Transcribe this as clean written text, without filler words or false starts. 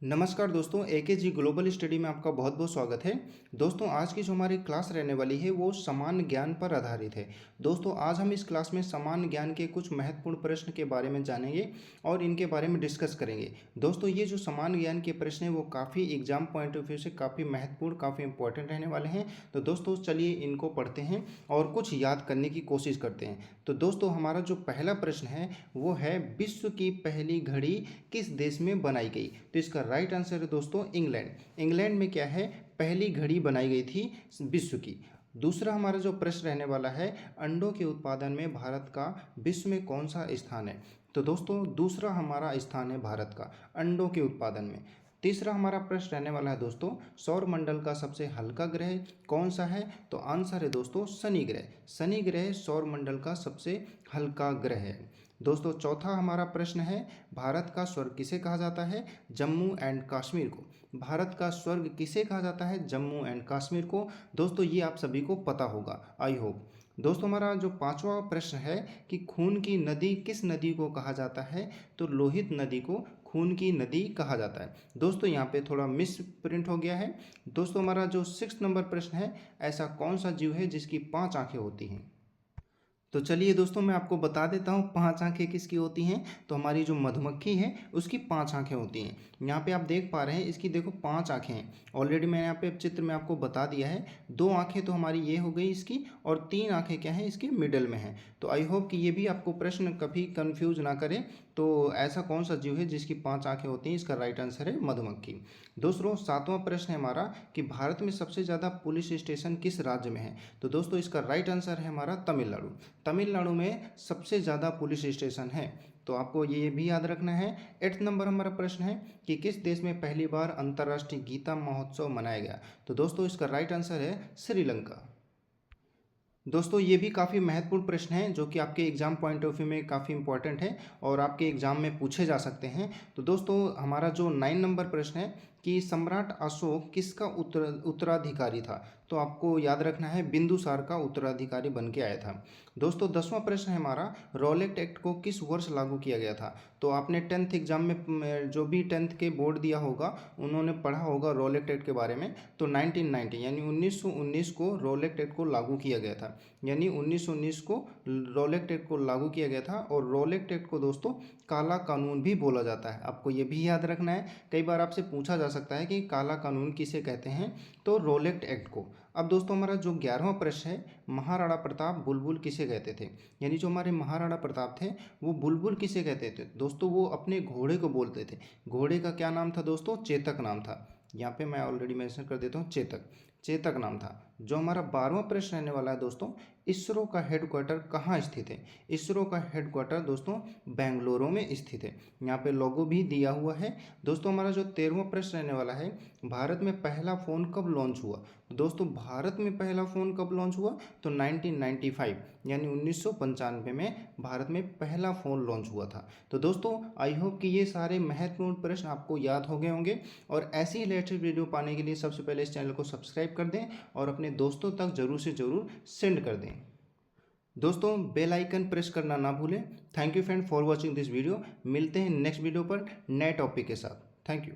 नमस्कार दोस्तों, AKG global study में आपका बहुत बहुत स्वागत है। दोस्तों, आज की जो हमारी क्लास रहने वाली है वो सामान्य ज्ञान पर आधारित है। दोस्तों, आज हम इस क्लास में सामान्य ज्ञान के कुछ महत्वपूर्ण प्रश्न के बारे में जानेंगे और इनके बारे में डिस्कस करेंगे। दोस्तों, ये जो सामान्य ज्ञान के प्रश्न हैं वो काफ़ी एग्जाम पॉइंट ऑफ व्यू से काफ़ी महत्वपूर्ण, काफ़ी इंपॉर्टेंट रहने वाले हैं। तो दोस्तों, चलिए इनको पढ़ते हैं और कुछ याद करने की कोशिश करते हैं। तो दोस्तों, हमारा जो पहला प्रश्न है वो है, विश्व की पहली घड़ी किस देश में बनाई गई? तो इसका राइट आंसर है दोस्तों इंग्लैंड। इंग्लैंड में क्या है, पहली घड़ी बनाई गई थी विश्व की। दूसरा हमारा जो प्रश्न रहने वाला है, अंडों के उत्पादन में भारत का विश्व में कौन सा स्थान है? तो दोस्तों, दूसरा हमारा स्थान है भारत का अंडों के उत्पादन में। तीसरा हमारा प्रश्न रहने वाला है दोस्तों, सौर मंडल का सबसे हल्का ग्रह कौन सा है? तो आंसर है दोस्तों शनि ग्रह। शनि ग्रह सौर मंडल का सबसे हल्का ग्रह है। दोस्तों, चौथा हमारा प्रश्न है, भारत का स्वर्ग किसे कहा जाता है? जम्मू एंड कश्मीर को। भारत का स्वर्ग किसे कहा जाता है? जम्मू एंड कश्मीर को। दोस्तों, ये आप सभी को पता होगा, आई होप। दोस्तों, हमारा जो पांचवा प्रश्न है कि खून की नदी किस नदी को कहा जाता है? तो लोहित नदी को खून की नदी कहा जाता है। दोस्तों, यहाँ पे थोड़ा मिस प्रिंट हो गया है। दोस्तों, हमारा जो 6 नंबर प्रश्न है, ऐसा कौन सा जीव है जिसकी 5 आंखें होती हैं? तो चलिए दोस्तों, मैं आपको बता देता हूँ 5 आंखें किसकी होती हैं। तो हमारी जो मधुमक्खी है उसकी 5 आंखें होती हैं। यहाँ पे आप देख पा रहे हैं, इसकी देखो 5 आंखें हैं। ऑलरेडी मैंने यहाँ पे चित्र में आपको बता दिया है। 2 आंखें तो हमारी ये हो गई इसकी, और 3 आंखें क्या हैं, इसके मिडल में हैं। तो आई होप कि ये भी आपको प्रश्न कभी कन्फ्यूज ना करे। तो ऐसा कौन सा जीव है जिसकी 5 आंखें होती हैं? इसका राइट आंसर है मधुमक्खी। दोस्तों, 7वां प्रश्न है हमारा कि भारत में सबसे ज़्यादा पुलिस स्टेशन किस राज्य में है? तो दोस्तों, इसका राइट आंसर है हमारा तमिलनाडु। तमिलनाडु में सबसे ज़्यादा पुलिस स्टेशन है। तो आपको ये भी याद रखना है। 8 नंबर हमारा प्रश्न है कि किस देश में पहली बार अंतर्राष्ट्रीय गीता महोत्सव मनाया गया? तो दोस्तों, इसका राइट आंसर है श्रीलंका। दोस्तों, ये भी काफ़ी महत्वपूर्ण प्रश्न है जो कि आपके एग्जाम पॉइंट ऑफ व्यू में काफ़ी इंपॉर्टेंट है और आपके एग्जाम में पूछे जा सकते हैं। तो दोस्तों, हमारा जो 9 नंबर प्रश्न है कि सम्राट अशोक किसका उत्तराधिकारी था? तो आपको याद रखना है, बिंदुसार का उत्तराधिकारी बन के आया था। दोस्तों, 10वां प्रश्न है हमारा, रॉलेट एक्ट को किस वर्ष लागू किया गया था? तो आपने 10th एग्जाम में जो भी 10th के बोर्ड दिया होगा उन्होंने पढ़ा होगा रॉलेट एक्ट के बारे में। तो 1990 यानी 1919 को रॉलेट एक्ट को लागू किया गया था। यानी 1919 को रॉलेट एक्ट को लागू किया गया था। और रॉलेट एक्ट को दोस्तों काला कानून भी बोला जाता है, आपको ये भी याद रखना है। कई बार आपसे पूछा जा सकता है कि काला कानून किसे कहते हैं? तो रॉलेट एक्ट को। अब दोस्तों, हमारा जो 11वां प्रश्न है, महाराणा प्रताप बुलबुल किसे कहते थे? यानी जो हमारे महाराणा प्रताप थे वो बुलबुल किसे कहते थे? दोस्तों, वो अपने घोड़े को बोलते थे। घोड़े का क्या नाम था दोस्तों? चेतक नाम था। यहाँ पे मैं ऑलरेडी मेंशन कर देता हूँ, चेतक। चेतक नाम था। जो हमारा 12वां प्रश्न रहने वाला है दोस्तों, इसरो का हेडक्वार्टर कहाँ स्थित है? इसरो का हेडक्वार्टर दोस्तों बेंगलुरु में स्थित है। यहाँ पे लोगो भी दिया हुआ है। दोस्तों, हमारा जो 13वां प्रश्न रहने वाला है, भारत में पहला फ़ोन कब लॉन्च हुआ? दोस्तों, भारत में पहला फ़ोन कब लॉन्च हुआ? तो 1995 यानी 1995 में भारत में पहला फ़ोन लॉन्च हुआ था। तो दोस्तों, आई होप कि ये सारे महत्वपूर्ण प्रश्न आपको याद हो गए होंगे। और ऐसी ही लेटेस्ट वीडियो पाने के लिए सबसे पहले इस चैनल को सब्सक्राइब कर दें और अपने दोस्तों तक ज़रूर से ज़रूर सेंड कर दें। दोस्तों, बेल आइकन प्रेस करना ना भूलें। Thank you friend for watching this video. मिलते हैं नेक्स्ट वीडियो पर नए टॉपिक के साथ। Thank you.